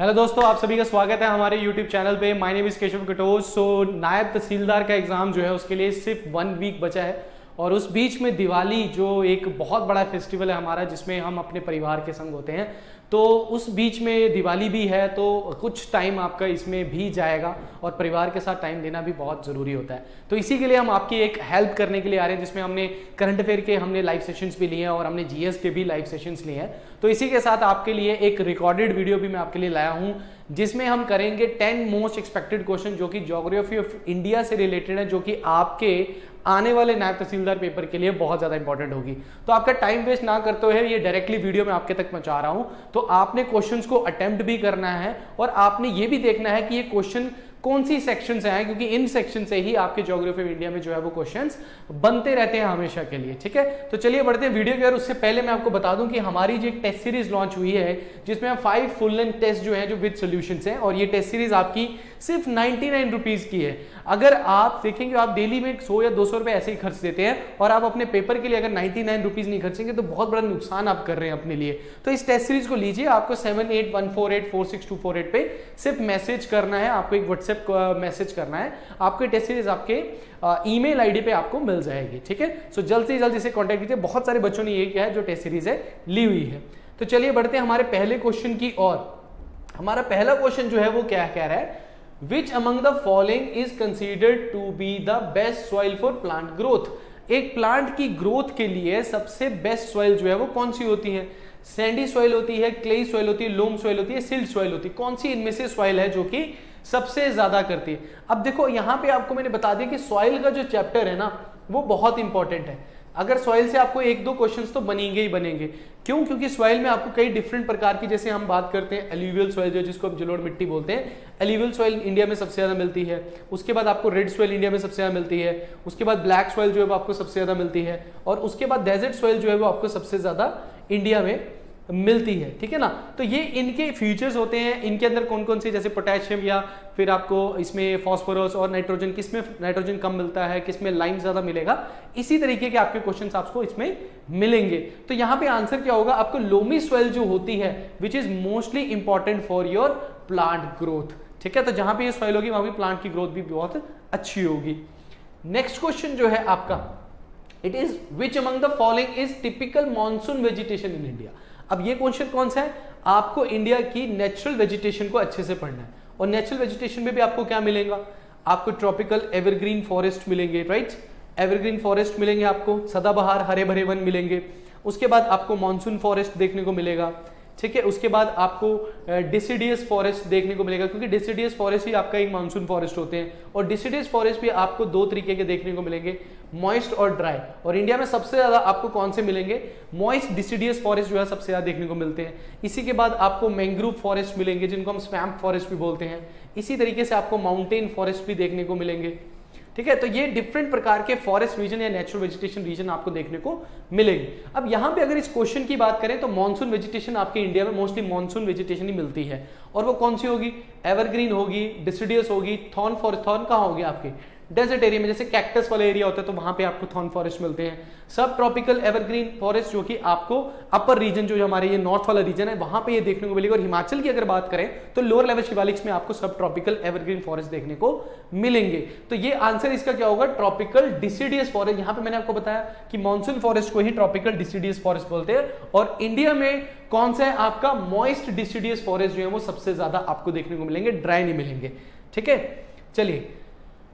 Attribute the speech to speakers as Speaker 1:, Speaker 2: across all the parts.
Speaker 1: Hello दोस्तों, आप सभी का स्वागत है हमारे यूट्यूब चैनल पे। My name is Keshav Katoch. So नायब तहसीलदार का एग्जाम जो है उसके लिए सिर्फ 1 वीक बचा है और उस बीच में दिवाली जो एक बहुत बड़ा फेस्टिवल है हमारा, जिसमें हम अपने परिवार के संग होते हैं, तो उस बीच में दिवाली भी है, तो कुछ टाइम आपका इसमें भी जाएगा और परिवार के साथ टाइम देना भी बहुत ज़रूरी होता है। तो इसी के लिए हम आपकी एक हेल्प करने के लिए आ रहे हैं, जिसमें हमने करंट अफेयर के हमने लाइव सेशंस भी लिए हैं और हमने जीएस के भी लाइव सेशंस लिए हैं। तो इसी के साथ आपके लिए एक रिकॉर्डेड वीडियो भी मैं आपके लिए लाया हूं, जिसमें हम करेंगे 10 मोस्ट एक्सपेक्टेड क्वेश्चन जो कि ज्योग्राफी ऑफ इंडिया से रिलेटेड है, जो कि आपके आने वाले नायब तहसीलदार पेपर के लिए बहुत ज्यादा इंपॉर्टेंट होगी। तो आपका टाइम वेस्ट ना करते हुए ये डायरेक्टली वीडियो में आपके तक पहुंचा रहा हूं। तो आपने क्वेश्चंस को अटेम्प्ट भी करना है और आपने ये भी देखना है कि ये क्वेश्चन कौन सी सेक्शन से आए, क्योंकि इन सेक्शन से ही आपके ज्योग्राफी ऑफ इंडिया में जो है वो क्वेश्चंस बनते रहते हैं हमेशा के लिए। ठीक है, तो चलिए बढ़ते हैं वीडियो की ओर। उससे पहले मैं आपको बता दूं कि हमारी जो एक टेस्ट सीरीज लॉन्च हुई है, जिसमें हम 5 फुल लेंथ टेस्ट जो है जो विद सॉल्यूशंस हैं, और ये टेस्ट सीरीज आपकी सिर्फ 99 रुपीज की है। अगर आप देखेंगे आप डेली में 100 या 200 रुपए ऐसे ही खर्च देते हैं और आप अपने पेपर के लिए अगर 99 रुपीज नहीं खर्चेंगे तो बहुत बड़ा नुकसान आप कर रहे हैं अपने लिए। तो इस टेस्ट सीरीज को लीजिए, आपको 7814846248 पे सिर्फ मैसेज करना है, आपको एक व्हाट्सएप मैसेज करना है, आपको टेस्ट सीरीज आपके ईमेल आईडी पे आपको मिल जाएगी। ठीक है, सो जल्द से जल्द इसे कांटेक्ट कीजिए। बहुत सारे बच्चों ने ये किया है जो टेस्ट सीरीज है ली हुई है। तो चलिए बढ़ते हैं हमारे पहले क्वेश्चन की ओर। हमारा पहला क्वेश्चन जो है वो क्या कह रहा है, Which among the following is considered to be the best soil for plant growth? एक प्लांट की ग्रोथ के लिए सबसे बेस्ट सॉइल जो है वो कौन सी होती है? सैंडी सॉइल होती है, क्ले सॉइल होती है, लोम सॉइल होती है, सिल्ट सॉइल होती है? कौन सी इनमें से सॉइल है जो कि सबसे ज्यादा करती है? अब देखो यहां पे आपको मैंने बता दिया कि सॉइल का जो चैप्टर है ना वो बहुत इंपॉर्टेंट है। अगर सॉइल से आपको 1-2 क्वेश्चंस तो बनेंगे ही बनेंगे। क्यों? क्योंकि सॉइल में आपको कई डिफरेंट प्रकार की, जैसे हम बात करते हैं एल्यूवियल सॉइल जो जिसको हम जलोढ़ मिट्टी बोलते हैं, एल्यूवियल सॉइल इंडिया में सबसे ज्यादा मिलती है। उसके बाद आपको रेड सॉइल इंडिया में सबसे ज्यादा मिलती है। उसके बाद ब्लैक सॉइल जो है वो आपको सबसे ज्यादा मिलती है, और उसके बाद डेजर्ट सॉइल जो है वो आपको सबसे ज्यादा इंडिया में मिलती है। ठीक है ना, तो ये इनके फीचर्स होते हैं। इनके अंदर कौन कौन से, जैसे पोटेशियम या फिर आपको इसमें फास्फोरस और नाइट्रोजन, किसमें नाइट्रोजन कम मिलता है, किसमें लाइम ज्यादा मिलेगा, इसी तरीके के आपके क्वेश्चंस आपको इसमें मिलेंगे। तो यहां पे आंसर क्या होगा, आपको लोमी सॉइल जो होती है which is mostly important for your plant growth. ठीक है, तो जहां पे ये सॉइल होगी वहां पे प्लांट की ग्रोथ भी बहुत अच्छी होगी। नेक्स्ट क्वेश्चन जो है आपका, it is which among the following is typical monsoon vegetation in India? अब ये क्वेश्चन कौन सा है, आपको इंडिया की नेचुरल वेजिटेशन को अच्छे से पढ़ना है। और नेचुरल वेजिटेशन में भी आपको क्या मिलेगा, आपको ट्रॉपिकल एवरग्रीन फॉरेस्ट मिलेंगे, राइट? एवरग्रीन फॉरेस्ट मिलेंगे, आपको सदाबहार हरे भरे वन मिलेंगे। उसके बाद आपको मॉनसून फॉरेस्ट देखने को मिलेगा। ठीक है, उसके बाद आपको डिसिडियस फॉरेस्ट देखने को मिलेगा, क्योंकि डिसिडियस फॉरेस्ट ही आपका एक मानसून फॉरेस्ट होते हैं। और डिसिडियस फॉरेस्ट भी आपको 2 तरीके के देखने को मिलेंगे, मॉइस्ट और ड्राई। और इंडिया में सबसे ज्यादा आपको कौन से मिलेंगे, मॉइस्ट डिसिडियस फॉरेस्ट जो है सबसे ज्यादा देखने को मिलते हैं। इसी के बाद आपको मैंग्रोव फॉरेस्ट मिलेंगे, जिनको हम स्वैम्प फॉरेस्ट भी बोलते हैं। इसी तरीके से आपको माउंटेन फॉरेस्ट भी देखने को मिलेंगे। ठीक है, तो ये डिफरेंट प्रकार के फॉरेस्ट रीजन या नेचुरल वेजिटेशन रीजन आपको देखने को मिलेंगे। अब यहाँ पे अगर इस क्वेश्चन की बात करें तो मॉनसून वेजिटेशन आपके इंडिया में मोस्टली मॉनसून वेजिटेशन ही मिलती है, और वो कौन सी होगी, एवरग्रीन होगी, डिसिडियस होगी, थॉर्न फॉरेस्ट। थॉर्न कहाँ होगी, आपके डेजर्ट एरिया में, जैसे कैक्टस वाला एरिया होता है तो वहां पे आपको थॉर्न फॉरेस्ट मिलते हैं। सब ट्रॉपिकल एवरग्रीन फॉरेस्ट जो कि आपको अपर रीजन जो हमारे ये नॉर्थ वाला रीजन है वहां पे ये देखने को मिलेगा। और हिमाचल की अगर बात करें तो लोअर लेवल शिवालिक्स में आपको सब ट्रॉपिकल एवरग्रीन फॉरेस्ट देखने को मिलेंगे। तो ये आंसर इसका क्या होगा, ट्रॉपिकल डिसिडियस फॉरेस्ट। यहां पे मैंने आपको बताया कि मॉनसून फॉरेस्ट को ही ट्रॉपिकल डिसिडियस फॉरेस्ट बोलते हैं, और इंडिया में कौन सा है आपका मॉइस्ट डिसिडियस फॉरेस्ट जो है वो सबसे ज्यादा आपको देखने को मिलेंगे, ड्राई नहीं मिलेंगे। ठीक है, चलिए,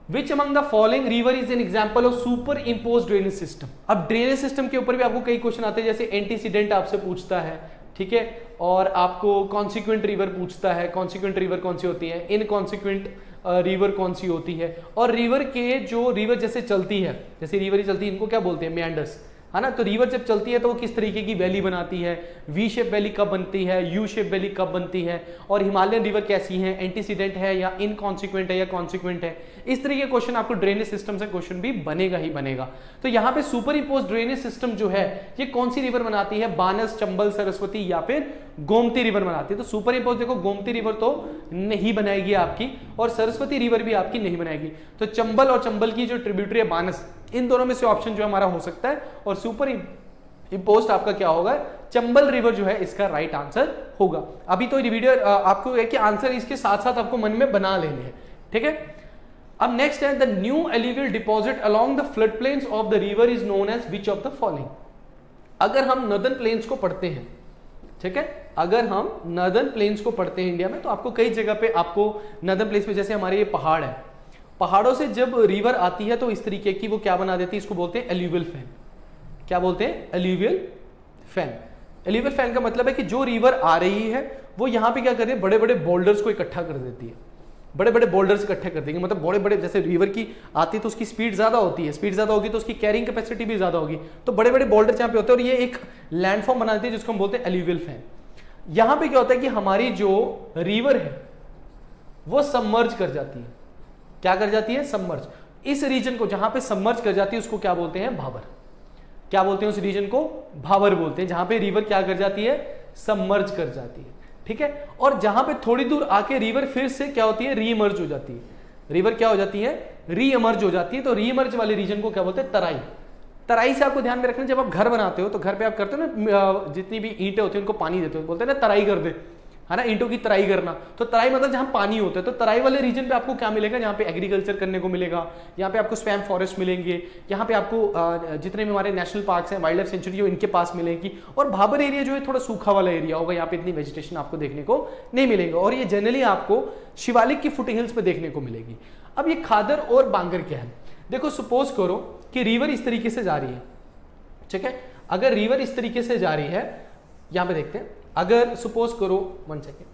Speaker 1: Which among the following river is an example of superimposed drainage system? अब ड्रेनेज सिस्टम के ऊपर भी आपको कई क्वेश्चन आते हैं, जैसे एंटीसीडेंट आपसे पूछता है, ठीक है, और आपको कॉन्सिक्वेंट रिवर पूछता है। कॉन्सिक्वेंट रिवर कौन सी होती है, इनकॉन्सिक्वेंट रिवर कौन सी होती है, और रिवर के जो रिवर जैसे चलती है, जैसे रिवर ही चलती है, इनको क्या बोलते हैं, मेंडर्स, है ना। तो रिवर जब चलती है तो वो किस तरीके की वैली बनाती है, वी शेप वैली कब बनती है, यू शेप वैली कब बनती है, और हिमालयन रिवर कैसी है, एंटीसीडेंट है या इनकॉन्सिक्वेंट है या कॉन्सिक्वेंट है। इस तरह के क्वेश्चन आपको ड्रेनेज सिस्टम से क्वेश्चन भी बनेगा ही बनेगा। तो यहाँ पे सुपर इम्पोज ड्रेनेज सिस्टम जो है ये कौन सी रिवर बनाती है, बानस, चंबल, सरस्वती या फिर गोमती रिवर बनाती है। तो सुपर इम्पोज देखो, गोमती रिवर तो नहीं बनाएगी आपकी, और सरस्वती रिवर भी आपकी नहीं बनाएगी। तो चंबल और चंबल की जो ट्रिब्यूटरी है बानस, इन दोनों में से ऑप्शन जो हमारा हो सकता है। और सुपर इम्पोज्ड आपका क्या होगा, चंबल रिवर जो है इसका राइट आंसर होगा। अभी तो ये वीडियो आपको है कि आंसर इसके साथ साथ आपको मन में बना लेने हैं, ठीक है। अब नेक्स्ट है the new alluvial deposit along the flood plains of the river is known as which of the following. अगर हम नॉर्दर्न प्लेन्स को पढ़ते हैं, ठीक है, अगर हम नॉर्दर्न प्लेन्स को पढ़ते हैं इंडिया में, तो आपको कई जगह पे आपको नॉर्दर्न प्लेन्स में, जैसे हमारे ये पहाड़ है, पहाड़ों से जब रिवर आती है तो इस तरीके की वो क्या बना देती है, इसको बोलते हैं एल्यूवियल फैन। क्या बोलते हैं, एल्यूवियल फैन। एल्यूवियल फैन का मतलब है कि जो रिवर आ रही है वो यहाँ पे क्या करती है, बड़े बड़े बोल्डर्स को इकट्ठा कर देती है, बड़े बड़े बोल्डर्स इकट्ठे कर देंगे। मतलब बड़े बड़े, जैसे रिवर की आती है तो उसकी स्पीड ज्यादा होती है, स्पीड ज्यादा होगी तो उसकी कैरिंग कैपेसिटी भी ज्यादा होगी, तो बड़े बड़े बोल्डर्स यहाँ पे होते हैं और ये एक लैंडफॉर्म बना देती है जिसको हम बोलते हैं एल्यूवियल फैन। यहाँ पे क्या होता है कि हमारी जो रिवर है वो सबमर्ज कर जाती है। क्या कर जाती है, सबमर्ज। इस रीजन को जहां पे सबमर्ज कर जाती है उसको क्या बोलते हैं, भाबर। क्या बोलते हैं उस रीजन को, भाबर बोलते हैं, जहां पे रिवर क्या कर जाती है, सबमर्ज कर जाती है, ठीक है। और जहां पे थोड़ी दूर आके रिवर फिर से क्या होती है, रीइमर्ज हो जाती है। रिवर क्या हो जाती है, रीइमर्ज हो जाती है। तो रीइमर्ज वाले रीजन को क्या बोलते हैं, तराई। तराई से आपको ध्यान में रखना, जब आप घर बनाते हो तो घर पे आप करते हो ना, जितनी भी ईंटें होती है उनको पानी देते हो, बोलते हैं ना तराई कर दे, है ना, ईंटों की तराई करना। तो तराई मतलब जहां पानी होता है, तो तराई वाले रीजन पे आपको क्या मिलेगा, जहां पे एग्रीकल्चर करने को मिलेगा, यहाँ पे आपको स्वैम्प फॉरेस्ट मिलेंगे, यहाँ पे आपको जितने भी हमारे नेशनल पार्क्स हैं, वाइल्ड लाइफ सेंचुरी हो, इनके पास मिलेगी। और भाबर एरिया जो है थोड़ा सूखा वाला एरिया होगा, यहाँ पे इतनी वेजिटेशन आपको देखने को नहीं मिलेगी, और ये जनरली आपको शिवालिक की फुट हिल्स पे देखने को मिलेगी। अब ये खादर और बांगर क्या है, देखो सपोज करो कि रिवर इस तरीके से जा रही है, ठीक है। अगर रिवर इस तरीके से जा रही है, यहां पे देखते हैं, अगर सपोज करो, 1 सेकेंड,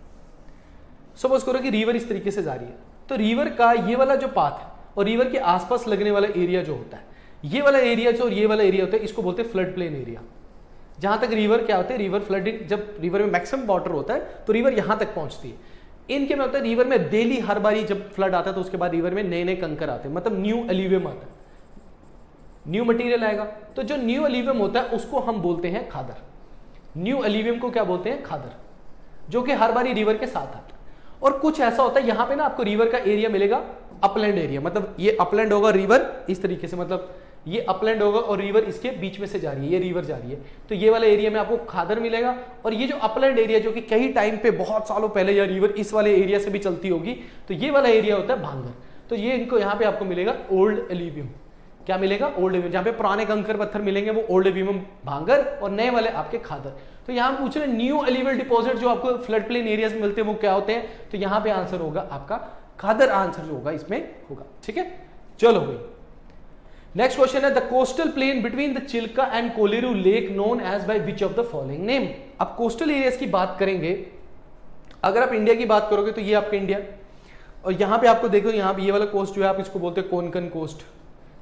Speaker 1: सपोज करो कि रिवर इस तरीके से जा रही है, तो रिवर का ये वाला जो पाथ है और रिवर के आसपास लगने वाला एरिया जो होता है, ये वाला एरिया जो और ये वाला एरिया होता है, इसको बोलते हैं फ्लड प्लेन एरिया। जहां तक रिवर क्या होता है, रिवर फ्लडिंग, जब रिवर में मैक्सिमम वाटर होता है तो रिवर यहां तक पहुंचती है। इनके में होता है, रिवर में डेली हर बारी जब फ्लड आता है तो उसके बाद रिवर में नए नए कंकर आते हैं, मतलब न्यू एल्यूवियम आता है, न्यू मटेरियल आएगा। तो जो न्यू एल्यूवियम होता है उसको हम बोलते हैं खादर। न्यू एल्यूवियम को क्या बोलते हैं, खादर, जो कि हर बारी रिवर के साथ आता है। और कुछ ऐसा होता है, यहां पे ना आपको रिवर का एरिया मिलेगा अपलैंड एरिया, मतलब ये अपलैंड होगा, रिवर इस तरीके से, मतलब ये अपलैंड होगा और रिवर इसके बीच में से जा रही है, ये रिवर जा रही है, तो ये वाला एरिया में आपको खादर मिलेगा। और ये जो अपलैंड एरिया जो कि कई टाइम पे बहुत सालों पहले या रिवर इस वाले एरिया से भी चलती होगी, तो ये वाला एरिया होता है भांगर। तो ये इनको यहाँ पे आपको मिलेगा ओल्ड एल्यूवियम। क्या मिलेगा, ओल्ड एल्यूवियम। जहां पे पुराने कंकर पत्थर मिलेंगे वो ओल्ड एल्यूवियम भांगर, और नए वाले आपके खादर। तो यहां पूछ रहे न्यू एल्यूवियल डिपॉजिट जो आपको फ्लड प्लेन एरियाज में मिलते हैं वो क्या होते हैं, तो यहां पे आंसर होगा आपका खादर, आंसर जो होगा इसमें होगा, ठीक है। चलो भाई, नेक्स्ट क्वेश्चन है the coastal plain between the Chilka and Kolleru lake known as by which of the following name. अब कोस्टल एरियाज की बात करेंगे, अगर आप इंडिया की बात करोगे तो ये आपका इंडिया, और यहां पे आपको देखो, यहाँ पे ये वाला कोस्ट जो है आप इसको बोलते हो कोंकण कोस्ट,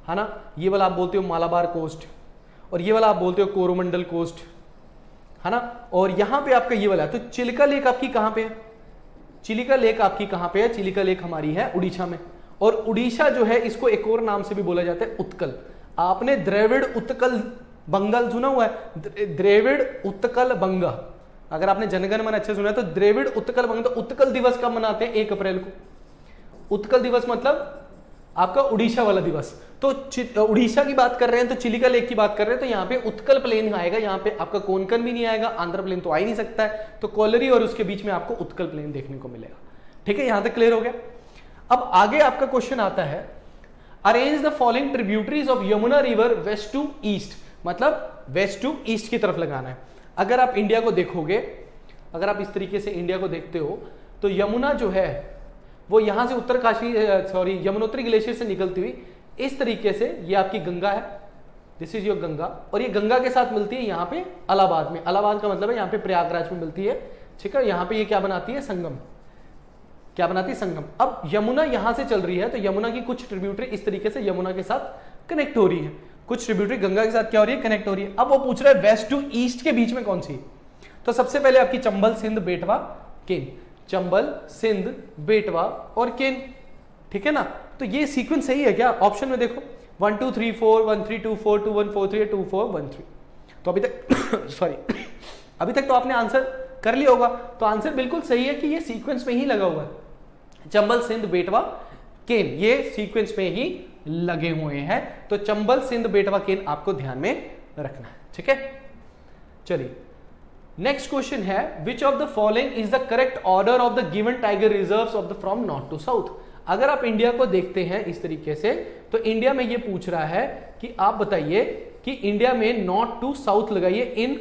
Speaker 1: है ना, ये वाला आप बोलते हो मालाबार कोस्ट, और ये वाला आप बोलते हो कोरोमंडल कोस्ट, है ना। और यहां पे आपका ये वाला, तो चिलिका लेक आपकी कहां पे है, चिलिका लेक आपकी कहां पे है, चिलिका लेक हमारी है उड़ीसा में। और उड़ीसा जो है इसको एक और नाम से भी बोला जाता है उत्कल। आपने द्रविड़ उत्कल बंगाल सुना हुआ है, द्रविड़ उत्कल बंगा, अगर आपने जनगण मन अच्छे सुना है तो द्रविड़ उत्कल बंगा। तो उत्कल दिवस कब मनाते हैं, 1 अप्रैल को। उत्कल दिवस मतलब आपका उड़ीसा वाला दिवस। तो उड़ीसा की बात कर रहे हैं तो चिलिका लेक की बात कर रहे हैं, तो यहाँ पे उत्कल प्लेन आएगा, यहाँ पे आपका कोंकण भी नहीं आएगा, आंध्र प्लेन तो आ ही नहीं सकता है, तो कोलरी और उसके बीच में आपको उत्कल प्लेन देखने को मिलेगा, ठीक है। यहां तक क्लियर हो गया। अब आगे आपका क्वेश्चन आता है, arrange the following tributaries of Yamuna river west to east, मतलब वेस्ट टू ईस्ट की तरफ लगाना है। अगर आप इंडिया को देखोगे, अगर आप इस तरीके से इंडिया को देखते हो, तो यमुना जो है वो यहां से उत्तरकाशी यमुनोत्री ग्लेशियर से निकलती हुई इस तरीके से, ये आपकी गंगा है, दिस इज योर गंगा, और ये गंगा के साथ मिलती है यहाँ पे इलाहाबाद में। इलाहाबाद का मतलब है यहाँ पे प्रयागराज में मिलती है, ठीक है। यहाँ पे ये क्या बनाती है, संगम, क्या बनाती है, संगम। अब यमुना यहां से चल रही है, तो यमुना की कुछ ट्रिब्यूटरी इस तरीके से यमुना के साथ कनेक्ट हो रही है, कुछ ट्रिब्यूटरी गंगा के साथ क्या हो रही है, कनेक्ट हो रही है। अब वो पूछ रहा है वेस्ट टू ईस्ट के बीच में कौन सी, तो सबसे पहले आपकी चंबल, सिंध, बेटवा, केन, चंबल, सिंध, बेटवा और केन, ठीक है ना। तो ये सीक्वेंस सही है क्या, ऑप्शन में देखो 1 2 3 4 1 3 2 4 2 1 4 3 2 4 1 3। तो अभी तक सॉरी अभी तक तो आपने आंसर कर लिया होगा, तो आंसर बिल्कुल सही है कि ये सीक्वेंस में ही लगा हुआ है। चंबल, सिंध, बेटवा, केन, ये सीक्वेंस में ही लगे हुए हैं। तो चंबल, सिंध, बेटवा, केन आपको ध्यान में रखना है, ठीक है। चलिए नेक्स्ट क्वेश्चन है, which of the following is the correct order of the given tiger reserves of the from north to south. अगर आप इंडिया को देखते हैं इस तरीके से, तो इंडिया में ये पूछ रहा है कि आप बताइए कि इंडिया में नॉर्थ टू साउथ लगाइए इन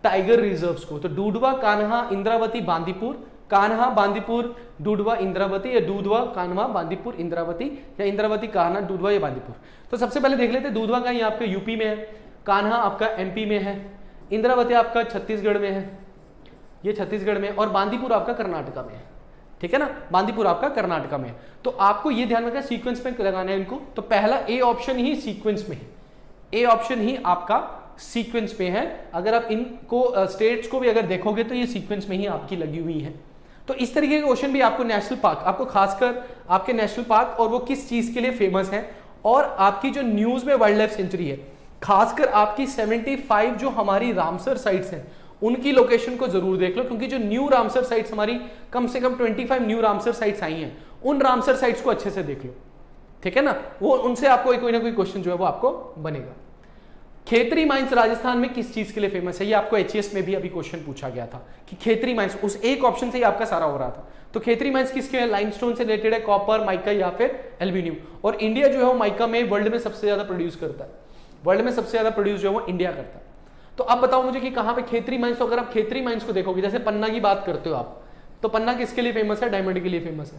Speaker 1: टाइगर रिजर्व्स को। तो डूडवा, कान्हा, इंद्रावती, बांदीपुर, कान्हा, बांदीपुर, डूडवा, इंद्रावती, या डूडवा, कान्हा, बांदीपुर, इंद्रावती, या इंद्रावती, कान्हा, डूडवा या बांदीपुर। तो सबसे पहले देख लेते हैं, डूडवा का ये आपका यूपी में है, कान्हा आपका एमपी में है, इंद्रावती आपका छत्तीसगढ़ में है, ये छत्तीसगढ़ में, और बांदीपुर आपका कर्नाटका में है। ठीक है ना, बांदीपुर आपका कर्नाटका में है। तो आपको ये ध्यान रखना सीक्वेंस में लगाना है इनको। तो पहला ए ऑप्शन ही सीक्वेंस में है, ए ऑप्शन ही आपका सीक्वेंस में है। अगर आप इनको स्टेट्स को भी अगर देखोगे तो ये सीक्वेंस में ही आपकी लगी हुई है। तो इस तरीके के क्वेश्चन भी आपको नेशनल पार्क, आपको खासकर आपके नेशनल पार्क और वो किस चीज के लिए फेमस है, और आपकी जो न्यूज में वाइल्ड लाइफ सेंचुरी है, खासकर आपकी 75 जो हमारी रामसर साइट्स हैं उनकी लोकेशन को जरूर देख लो, क्योंकि जो न्यू रामसर साइट्स हमारी कम से कम 25 न्यू रामसर साइट्स आई हैं, उन रामसर साइट्स को अच्छे से देख लो। ठीक है ना, वो उनसे आपको कोई ना कोई क्वेश्चन जो है वो आपको बनेगा। खेतरी माइंस राजस्थान में किस चीज के लिए फेमस है, ये आपको एचएएस में भी अभी क्वेश्चन पूछा गया था कि खेतरी माइंस, उस एक ऑप्शन से ही आपका सारा हो रहा था। तो खेतरी माइंस किसके हैं, लाइमस्टोन से रिलेटेड है, कॉपर, माइका या फिर एल्यूमिनियम। और इंडिया जो है वो माइका में वर्ल्ड में सबसे ज्यादा प्रोड्यूस करता है, वर्ल्ड में सबसे ज्यादा प्रोड्यूस जो है वो इंडिया करता है। तो अब बताओ मुझे कि कहां पे खेतरी माइंस। तो अगर आप खेतरी माइंस को देखोगे, जैसे पन्ना की बात करते हो आप, तो पन्ना किसके लिए फेमस है, डायमंड के लिए फेमस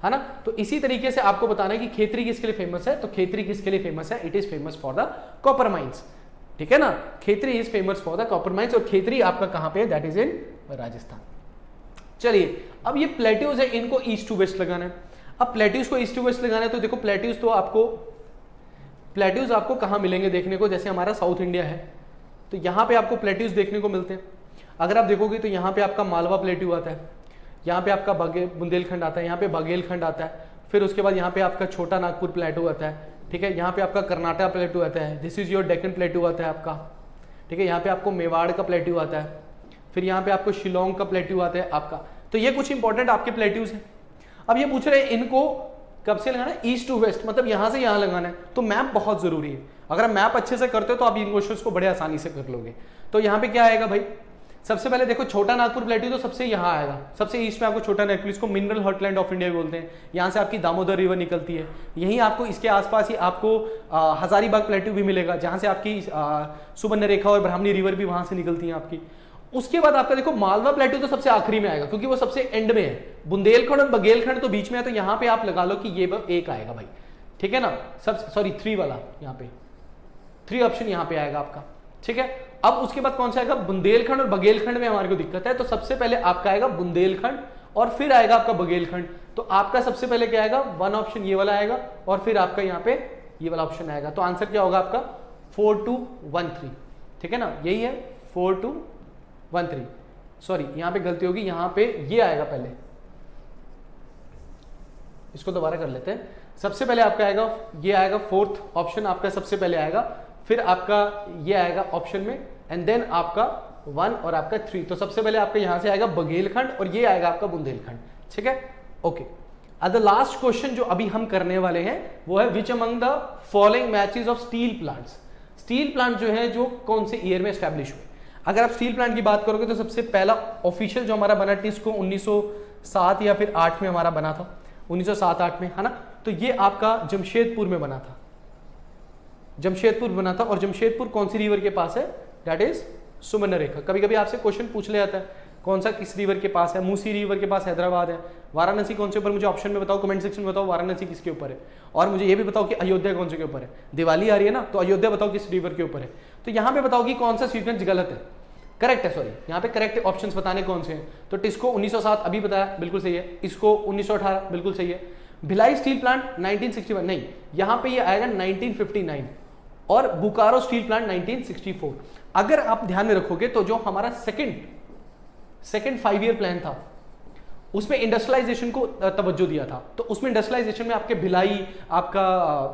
Speaker 1: है ना। तो इसी तरीके से आपको बताना है कि खेतरी किसके लिए फेमस है। तो खेतरी किसके लिए फेमस है, it is famous for the copper mines. ठीक है ना, Khetri is famous for the copper mines, और खेतरी आपका कहां पे है, दैट इज इन राजस्थान। चलिए अब ये प्लेट्यूज है, इनको ईस्ट टू वेस्ट लगाना है। अब प्लेट्यूज को ईस्ट टू वेस्ट लगाना है, तो देखो प्लेट्यूज तो आपको, प्लेट्यूज आपको कहां मिलेंगे देखने को, जैसे हमारा साउथ इंडिया है तो यहां पे आपको प्लेट्यूज देखने को मिलते हैं। अगर आप देखोगे तो यहां पे आपका मालवा प्लेट्यू आता है, यहाँ पे आपका बुंदेलखंड आता है, यहाँ पे बघेलखंड आता है, फिर उसके बाद यहाँ पे आपका छोटा नागपुर प्लेटू आता है। ठीक है, यहाँ पे आपका कर्नाटक प्लेटू आता है, दिस इज योर डेक्कन प्लेटू आता है आपका। ठीक है, यहाँ पे आपको मेवाड़ का प्लेटू आता है, फिर यहाँ पे आपको शिलोंग का प्लेटू आता है आपका। तो ये कुछ इंपॉर्टेंट आपके प्लेट्यूज हैं। अब ये पूछ रहे हैं इनको कब से लगाना है, ईस्ट टू वेस्ट, मतलब यहाँ से यहाँ लगाना है। तो मैप बहुत जरूरी है, अगर आप मैप अच्छे से करते हो तो आप इन क्वेश्चंस को बड़े आसानी से कर लोगे। तो यहाँ पे क्या आएगा भाई, सबसे पहले देखो छोटा नागपुर प्लेट्यू तो सबसे यहाँ आएगा, सबसे ईस्ट में आपको छोटा नागपुर, इसको मिनरल हॉटलैंड ऑफ इंडिया बोलते हैं। यहाँ से आपकी दामोदर रिवर निकलती है, यहीं आपको इसके आसपास ही आपको हजारीबाग प्लेट्यू भी मिलेगा, जहाँ से आपकी सुवर्णरेखा और ब्राह्मणी रिवर भी वहां से निकलती है आपकी। उसके बाद आपका देखो मालवा प्लेट्यू तो सबसे आखिरी में आएगा, क्योंकि वो सबसे एंड में है। बुंदेलखंड और बघेलखंड तो बीच में है, तो यहाँ पे आप लगा लो कि ये एक आएगा भाई। ठीक है ना, सब सॉरी 3 वाला, यहाँ पे 3 ऑप्शन यहाँ पे आएगा आपका। ठीक है, अब उसके बाद कौन सा आएगा, बुंदेलखंड और बघेलखंड में हमारे को दिक्कत है, तो सबसे पहले आपका आएगा बुंदेलखंड और फिर आएगा आपका बघेलखंड। तो आपका सबसे पहले क्या आएगा, 1 ऑप्शन ये वाला आएगा, और फिर आपका यहाँ पे ये वाला ऑप्शन आएगा। तो आंसर क्या होगा आपका 4213। ठीक है ना, यही है 4213। सॉरी यहाँ पे गलती होगी, यहाँ पे ये आएगा पहले, इसको दोबारा कर लेते हैं। सबसे पहले आपका आएगा ये आएगा 4th ऑप्शन आपका सबसे पहले आएगा, फिर आपका ये आएगा ऑप्शन में, एंड देन आपका 1 और आपका 3। तो सबसे पहले आपका यहां से आएगा बघेलखंड और ये आएगा आपका बुंदेलखंड। ठीक है, ओके। अब द लास्ट क्वेश्चन जो अभी हम करने वाले हैं वो है which among the following matches of steel plants. Steel plant जो है जो कौन से ईयर में एस्टैब्लिश हुए। अगर आप स्टील प्लांट की बात करोगे तो सबसे पहला ऑफिशियल जो हमारा बना टिस्को 1907 या फिर 8 में हमारा बना था, 1907-8 में, है ना। तो ये आपका जमशेदपुर में बना था, जमशेदपुर बना था। और जमशेदपुर कौन सी रिवर के पास है, दैट इज सुवर्णरेखा। कभी कभी आपसे क्वेश्चन पूछ ले जाता है कौन सा किस रिवर के पास है, मूसी रिवर के पास हैदराबाद है। वाराणसी कौन से ऊपर, मुझे ऑप्शन में बताओ, कमेंट सेक्शन में बताओ वाराणसी किसके ऊपर है, और मुझे ये भी बताओ कि अयोध्या कौन से के ऊपर है। दिवाली आ रही है ना, तो अयोध्या बताओ किस रिवर के ऊपर है। तो यहाँ पे बताओ कि कौन सा सीक्वेंस गलत है, करेक्ट है, सॉरी यहाँ पे करेक्ट ऑप्शंस बताने कौन से हैं। तो टिस्को 1907 अभी बताया, बिल्कुल सही है। इसको 1918 बिल्कुल सही है। भिलाई स्टील प्लांट 1961 नहीं, यहाँ पे ये आएगा 1959, और बुकारो स्टील प्लांट 1964। अगर आप ध्यान में रखोगे तो जो हमारा सेकंड 5 ईयर प्लान था उसमें इंडस्ट्रियलाइजेशन को तवज्जो दिया था। तो उसमें इंडस्ट्रियलाइजेशन में आपके भिलाई, आपका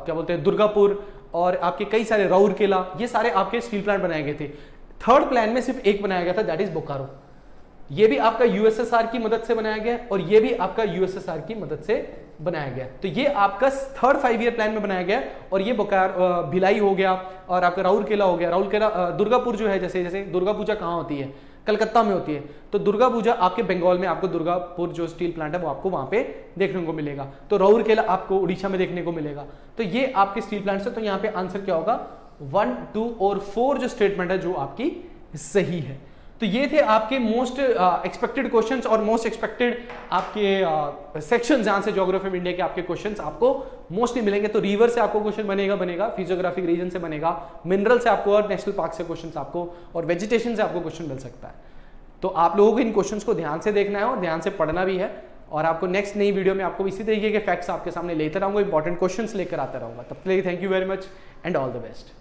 Speaker 1: क्या बोलते हैं दुर्गापुर, और आपके कई सारे राउरकेला, ये सारे आपके स्टील प्लांट बनाए गए थे। 3rd प्लान में सिर्फ एक बनाया गया था, दैट इज बोकारो। ये भी आपका यूएसएसआर की मदद से बनाया गया है और ये भी आपका यूएसएसआर की मदद से बनाया गया। तो ये आपका थर्ड 5 ईयर प्लान में बनाया गया है। और ये भिलाई हो गया और आपका राउरकेला हो गया। राउरकेला दुर्गापुर जो है, जैसे जैसे दुर्गा पूजा कहाँ होती है, कलकत्ता में होती है, तो दुर्गा पूजा आपके बंगाल में आपको दुर्गापुर जो स्टील प्लांट है वो आपको वहां पे देखने को मिलेगा। तो राउरकेला आपको उड़ीसा में देखने को मिलेगा। तो ये आपके स्टील प्लांट्स है। तो यहाँ पे आंसर क्या होगा, 1, 2 और 4 जो स्टेटमेंट है जो आपकी सही है। तो ये थे आपके मोस्ट एक्सपेक्टेड क्वेश्चंस और मोस्ट एक्सपेक्टेड आपके सेक्शंस जहां से ज्योग्राफी ऑफ इंडिया के आपके क्वेश्चंस आपको मोस्टली मिलेंगे। तो रिवर से आपको क्वेश्चन बनेगा, फिजियोग्राफिक रीजन से बनेगा, मिनरल से आपको और नेशनल पार्क से क्वेश्चंस आपको, और वेजिटेशन से आपको क्वेश्चन मिल सकता है। तो आप लोगों को इन क्वेश्चंस को ध्यान से देखना है और ध्यान से पढ़ना भी है। और आपको नेक्स्ट नई वीडियो में आपको इसी तरीके के फैक्ट्स आपके सामने लेते रहूंगा, इंपॉर्टेंट क्वेश्चंस लेकर आता रहूंगा। तब तक thank you very much and all the best.